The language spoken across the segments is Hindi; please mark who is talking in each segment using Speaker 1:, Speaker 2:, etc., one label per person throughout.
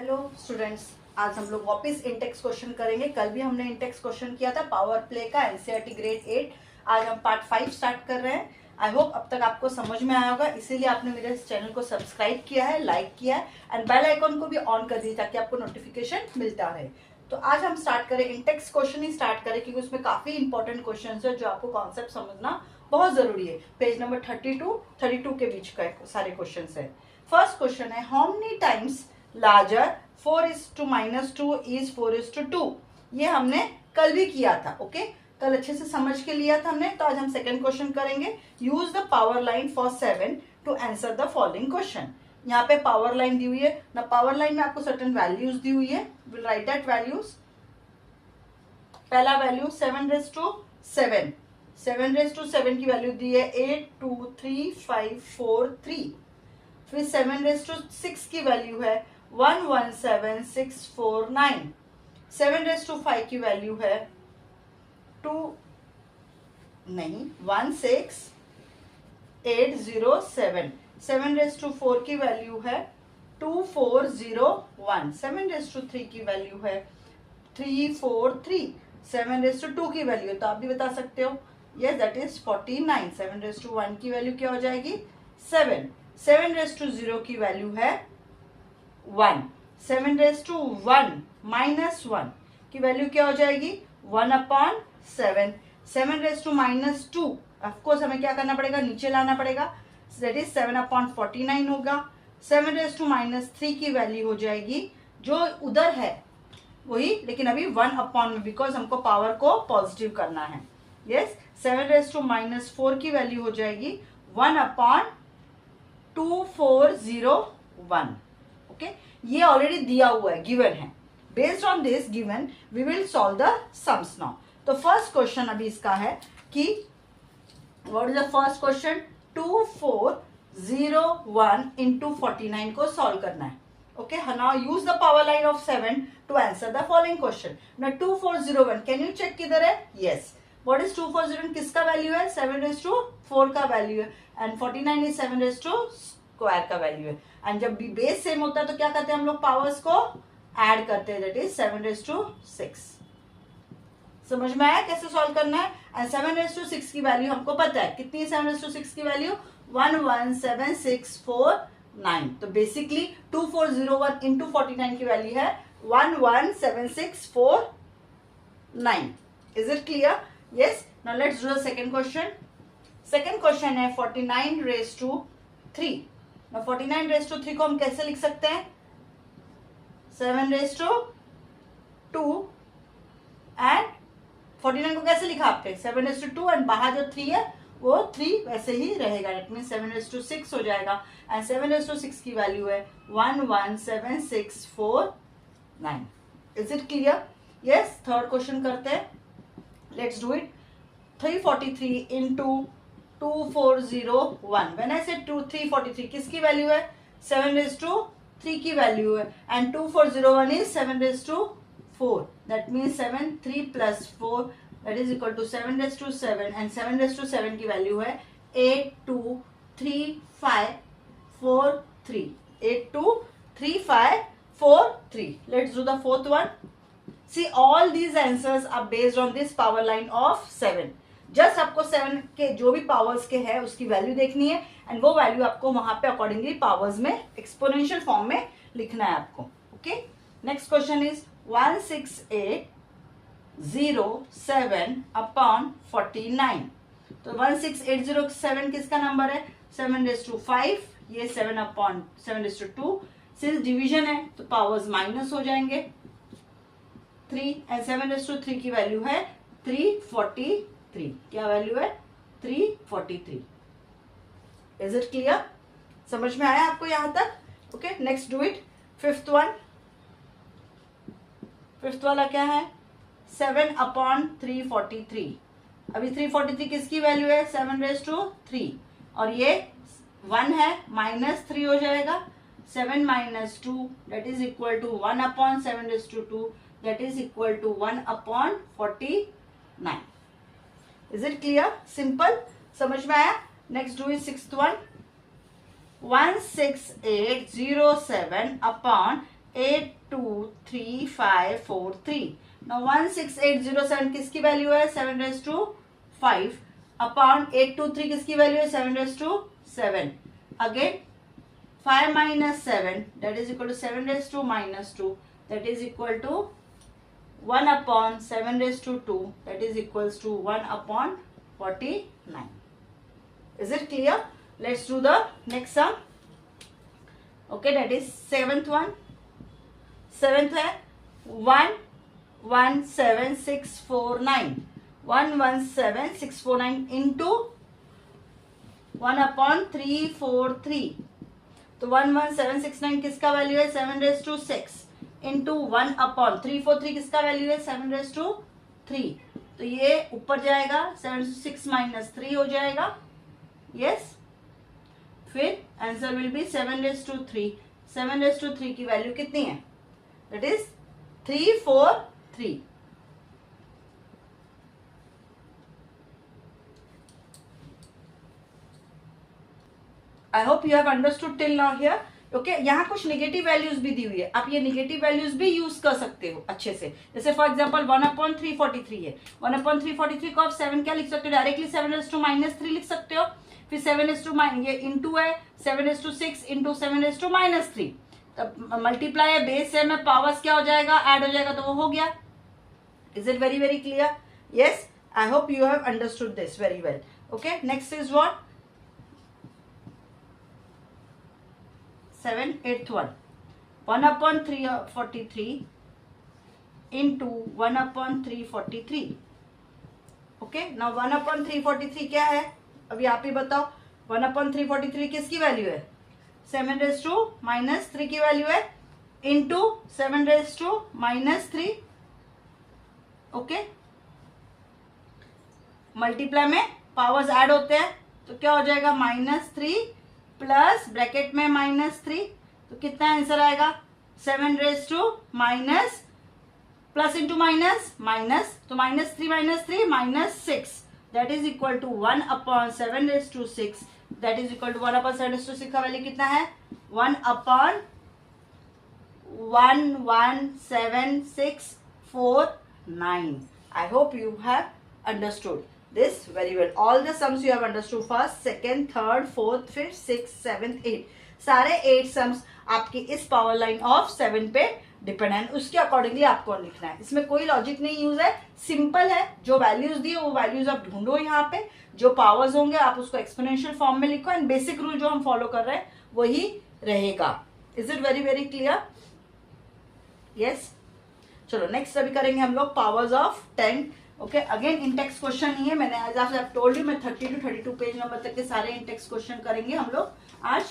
Speaker 1: हेलो स्टूडेंट्स, आज हम लोग वापस इंटेक्स क्वेश्चन करेंगे। कल भी हमने इंटेक्स क्वेश्चन किया था पावर प्ले का, एनसीईआरटी ग्रेड 8। आज हम पार्ट 5 स्टार्ट कर रहे हैं। आई होप अब तक आपको समझ में आया होगा, इसीलिए आपने मेरे इस चैनल को सब्सक्राइब किया है, लाइक किया है एंड बेल आइकॉन को भी ऑन कर दीजिए ताकि आपको नोटिफिकेशन मिलता रहे। तो आज हम स्टार्ट करें इंटेक्स क्वेश्चन ही स्टार्ट करें, क्योंकि उसमें काफी इंपॉर्टेंट क्वेश्चन है जो आपको कॉन्सेप्ट समझना बहुत जरूरी है। पेज नंबर 32 के बीच का सारे क्वेश्चन है। फर्स्ट क्वेश्चन है, how many times larger 4:-2 is 4:2। ये हमने कल भी किया था। ओके, कल अच्छे से समझ के लिया था हमने। तो आज हम सेकंड क्वेश्चन करेंगे। Use the power line for 7 to answer the following question. यहाँ पे पावर लाइन दी हुई है ना, पावर लाइन में आपको सर्टेन वैल्यूज दी हुई है। Will write that values. पहला वैल्यू 7:7, 7:7 की वैल्यू दी है 8, 2, 3, 5, 4, 3। फिर 7:6 की वैल्यू है 1, 1, 7, 6, 4, 9। 7:5 की वैल्यू है 2 नहीं 1, 6, 8, 0, 7। 7:4 की वैल्यू है 2, 4, 0, 1। 7:3 की वैल्यू है 3, 4, 3। 7:2 की वैल्यू तो आप भी बता सकते हो, यस दैट इज 49। 7:1 की वैल्यू क्या हो जाएगी 7। 7:0 की वैल्यू है 1। 7:1 -1 की वैल्यू क्या हो जाएगी 1/7। 7:-2 ऑफकोर्स हमें क्या करना पड़ेगा, नीचे लाना पड़ेगा, दैट इज 7/49 होगा। 7:-3 की वैल्यू हो जाएगी जो उधर है वही, लेकिन अभी 1 में, बिकॉज हमको पावर को पॉजिटिव करना है। यस, 7:-4 की वैल्यू हो जाएगी 1/2401। ओके, ये ऑलरेडी दिया हुआ है, गिवन है। Based on this given we will solve the sums now. तो फर्स्ट क्वेश्चन अभी इसका है कि what is the first question, 2401 into 49 को सॉल्व करना है। Okay, now use the power line of 7 to answer the following question. Now 2401 can you check किधर है, यस व्हाट इज 2401, किसका वैल्यू है 7:4 का वैल्यू है एंड 49 इज 7:2 का वैल्यू है। एंड जब भी बेस सेम होता है तो क्या करते हैं हम लोग, पावर्स को ऐड करते हैं, दैट इज 7:6। समझ में आया कैसे सॉल्व करना है। एंड 7:6 की वैल्यू हमको पता है कितनी है, 7:6 की वैल्यू 117,649। तो बेसिकली 2401 इंटू 49 की वैल्यू है 117,649। Is it clear, yes. Now let's do the second question. Second question है 49^3। नाउ 49^3 को हम कैसे लिख सकते हैं, 7:2 एंड 49 को कैसे लिखा आपने 7:2 एंड बाहर जो 3 है वो 3 वैसे ही रहेगा, डेट मीन 7:6 हो जाएगा। एंड 7:6 की वैल्यू है 117,649। Is it clear, yes. Third question करते हैं, let's do it. 343 into 2401। When I say 343 किसकी वैल्यू है 7:3 की वैल्यू है and 2401 is 7:4, that means 7, 3 + 4 that is equal to 7:7 and 7:7 की वैल्यू है 823543। 823543। Let's do the fourth one. See, all these answers are based on this power line of 7. Just आपको 7 के जो भी पावर्स के है उसकी वैल्यू देखनी है एंड वो वैल्यू आपको वहां पे अकॉर्डिंगली पावर्स में एक्सपोनेंशियल फॉर्म में लिखना है आपको। Okay, next question is 16807/49। तो 16807 किसका नंबर है 7:5, ये 7/7:2। सिंस डिवीजन है तो पावर्स माइनस हो जाएंगे 3 एंड 7:3 की वैल्यू है 343। क्या वैल्यू है 343। इज इट क्लियर, समझ में आया आपको यहां तक। Okay, next do it. Fifth one, fifth वाला क्या है 7/343। अभी 343 किसकी वैल्यू है 7:3 और ये 1 है -3 हो जाएगा। 7 - 2 that is equal to 1/7:2 that is equal to 1/49. Is it clear? Simple, समझ में आया। Next do is sixth one. 16807/8 2 3 5 4 3. Now 16807 किसकी वैल्यू है? 7^5 अपॉन 823 किसकी वैल्यू है? 7^7. Again 5 minus 7 that is equal to 7^-2 that is equal to 1 upon 7^2 that is equals to 1 upon 49. Is it clear? Let's do the next sum. Okay, that is seventh one. Seventh है 117649. 117649 into 1 upon 343. तो 11769 किसका वैल्यू है? 7^6 इंटू 1 अपॉन 343 किसका वैल्यू है? 7^3. तो ये ऊपर जाएगा, 7×6 माइनस 3 हो जाएगा. यस, फिर आंसर विल बी 7^3. 7^3 की वैल्यू कितनी है? That is 343. I hope you have understood till now here. Okay, यहाँ कुछ निगेटिव वैल्यूज भी दी हुई है. आप ये निगेटिव वैल्यूज भी यूज कर सकते हो अच्छे से. जैसे फॉर एग्जांपल 1/343 है. 1/343 को आप 7 क्या लिख सकते हो? डायरेक्टली 7^-3 लिख सकते हो. फिर 7 ये इंटू है 7:6 इंटू 7^-3. तब मल्टीप्लाई है, बेस है, में पावर्स क्या हो जाएगा? ऐड हो जाएगा, तो वो हो गया. Is it very very clear? Yes, I hope you have understood this very well. Okay, next is what? 8th one. 1/343 into 1/343. Okay, now 1/343 क्या है? अभी आप ही बताओ. 1/343 किसकी वैल्यू है? 7^-3 की वैल्यू है इंटू 7^-3. ओके, मल्टीप्लाई में पावर्स ऐड होते हैं, तो क्या हो जाएगा? -3 प्लस ब्रैकेट में -3. तो कितना आंसर आएगा? 7 प्लस इंटू माइनस माइनस, तो -3 -6 that is equal to 1 upon 7^6 that is equal to 1 upon 7^6 का वैल्यू कितना है? 1 upon 117,649. I hope you have understood this very well. All the sums you have understood. First, second, third, fourth, fifth, sixth, seventh, 8. सारे 8 sums आपके इस पावर लाइन ऑफ 7 पे डिपेंड है. उसके अकॉर्डिंगली आपको लिखना है. इसमें कोई लॉजिक नहीं यूज है, सिंपल है. जो वैल्यूज दिए वो वैल्यूज आप ढूंढो यहाँ पे. जो पावर्स होंगे आप उसको एक्सपोनेंशियल फॉर्म में लिखो, एंड बेसिक रूल जो हम फॉलो कर रहे हैं वही रहेगा. Is it very very clear? Yes, चलो नेक्स्ट अभी करेंगे हम लोग powers of 10. Okay, again index question ही है. मैंने आज आपसे टोल्ड यू, मैं 30 to 32 पेज नंबर तक के सारे इंटेक्स क्वेश्चन करेंगे हम लोग आज.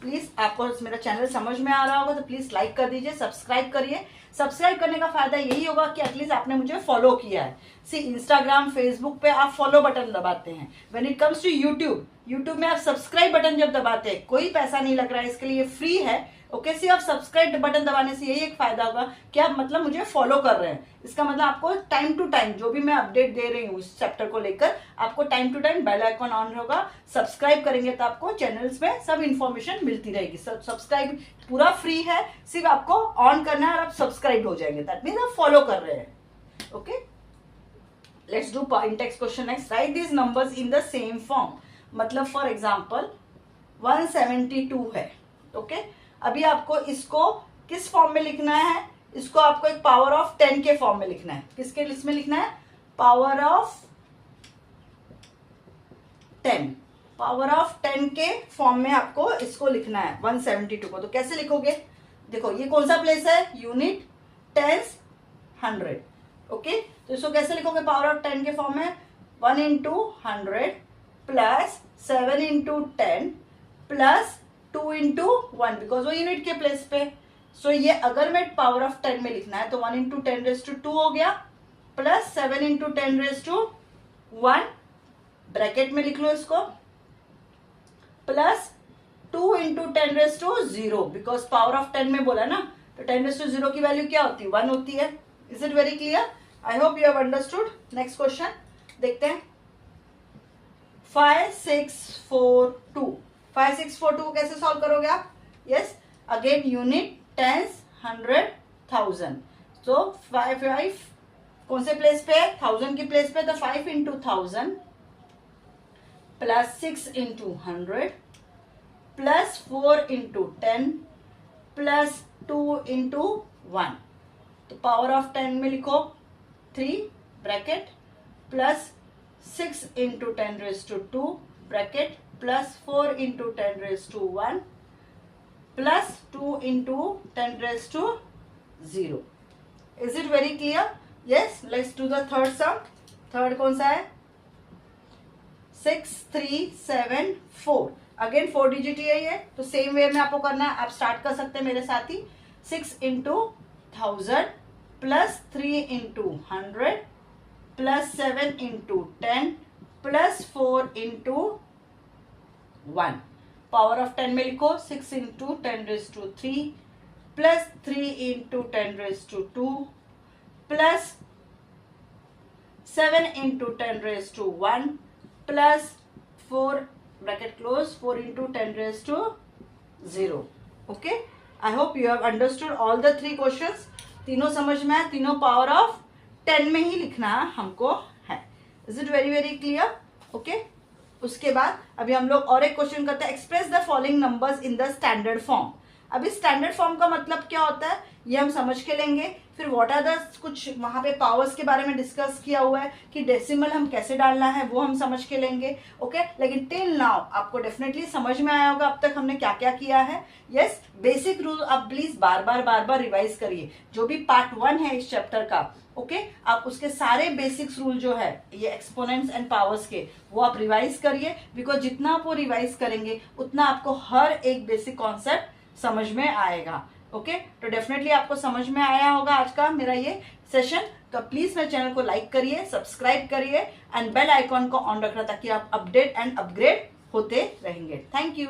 Speaker 1: प्लीज आपको मेरा चैनल समझ में आ रहा होगा तो प्लीज लाइक कर दीजिए, सब्सक्राइब करिए. सब्सक्राइब करने का फायदा यही होगा कि एटलीस्ट आपने मुझे फॉलो किया है. सी, इंस्टाग्राम, फेसबुक पे आप फॉलो बटन दबाते हैं. When it comes to YouTube में आप सब्सक्राइब बटन जब दबाते हैं, कोई पैसा नहीं लग रहा है, इसके लिए फ्री है. ओके, सिर्फ आप सब्सक्राइब बटन दबाने से यही एक फायदा होगा कि आप मतलब मुझे फॉलो कर रहे हैं. इसका मतलब आपको टाइम टू टाइम जो भी मैं अपडेट दे रही हूँ इस चैप्टर को लेकर, आपको time to time bell icon on होगा. सब्सक्राइब करेंगे तो आपको चैनल्स में सब इंफॉर्मेशन मिलती रहेगी. सब्सक्राइब पूरा फ्री है, सिर्फ आपको ऑन करना है और आप सब्सक्राइब हो जाएंगे. दैट मीन्स आप फॉलो कर रहे हैं. Okay, let's do Intex question next. Right these numbers in the same form. मतलब फॉर एग्जाम्पल 172 है. ओके, अभी आपको इसको किस फॉर्म में लिखना है? इसको आपको एक पावर ऑफ 10 के फॉर्म में लिखना है. किसके लिस्ट में लिखना है? Power of 10. पावर ऑफ 10 के फॉर्म में आपको इसको लिखना है 172 को. तो कैसे लिखोगे? देखो, ये कौन सा प्लेस है? Unit, tense, 100. ओके, तो इसको कैसे लिखोगे पावर ऑफ 10 के फॉर्म में? 1 into 100 plus 7 into 10 plus 2 into 1, because वो यूनिट के प्लेस पे. सो ये अगर मैं पावर ऑफ 10 में लिखना है तो 1 into 10^2 हो गया, प्लस 7 into 10^1 ब्रैकेट में लिख लो इसको, plus 2 into 10^0, because power of 10 में बोला ना, तो 10^0 की वैल्यू क्या होती है? 1 होती है. Is it very clear? I hope you have understood. Next question देखते हैं. 5642 5642 को कैसे सॉल्व करोगे आप? Yes, again unit, tens, 100,000. तो 5 कौन से प्लेस पे है? 1000 की प्लेस पे. तो 5 into 1000 plus 6 into 100 plus 4 into 10 plus 2 into 1. तो पावर ऑफ 10 में लिखो 3 bracket plus 6 into 10 raise to 2 ब्रैकेट plus 4 into 10 raise to 1 plus 2 into 10 raise to 0. Is it very clear? Yes, let's do the third sum. Third कौन सा है? 6374. अगेन 4 डिजिट ही है ये, तो सेम वे में आपको करना है. आप स्टार्ट कर सकते हैं मेरे साथ ही. 6 into 1000 plus 3 into 100 plus 7 into 10 plus 4 into 1. Power of 10 में लिखो 6 into 10 raise to 3 plus 3 into 10 raise to 2 plus 7 into 10 raise to 1 plus 4 bracket close 4 into 10 raise to 0. Okay, I hope you have understood all the 3 questions. तीनों समझ में आए. तीनों पावर ऑफ 10 में ही लिखना हमको है. Is it very very clear? Okay, उसके बाद अभी हम लोग और एक क्वेश्चन करते हैं. Express the following numbers in the standard form. अभी स्टैंडर्ड फॉर्म का मतलब क्या होता है ये हम समझ के लेंगे. फिर व्हाट आर द कुछ वहां पे पावर्स के बारे में डिस्कस किया हुआ है कि डेसिमल हम कैसे डालना है वो हम समझ के लेंगे. ओके, लेकिन टिल नाउ आपको डेफिनेटली समझ में आया होगा अब तक हमने क्या क्या किया है. यस, बेसिक रूल आप प्लीज बार बार रिवाइज करिए. जो भी पार्ट 1 है इस चैप्टर का, ओके, आप उसके सारे बेसिक्स रूल जो है ये एक्सपोनेंट्स एंड पावर्स के, वो आप रिवाइज करिए. बिकॉज जितना आप वो रिवाइज करेंगे उतना आपको हर एक बेसिक कॉन्सेप्ट समझ में आएगा. ओके, तो डेफिनेटली आपको समझ में आया होगा आज का मेरा ये सेशन. तो प्लीज मेरे चैनल को लाइक करिए, सब्सक्राइब करिए एंड बेल आइकॉन को ऑन रखना ताकि आप अपडेट एंड अपग्रेड होते रहेंगे. Thank you.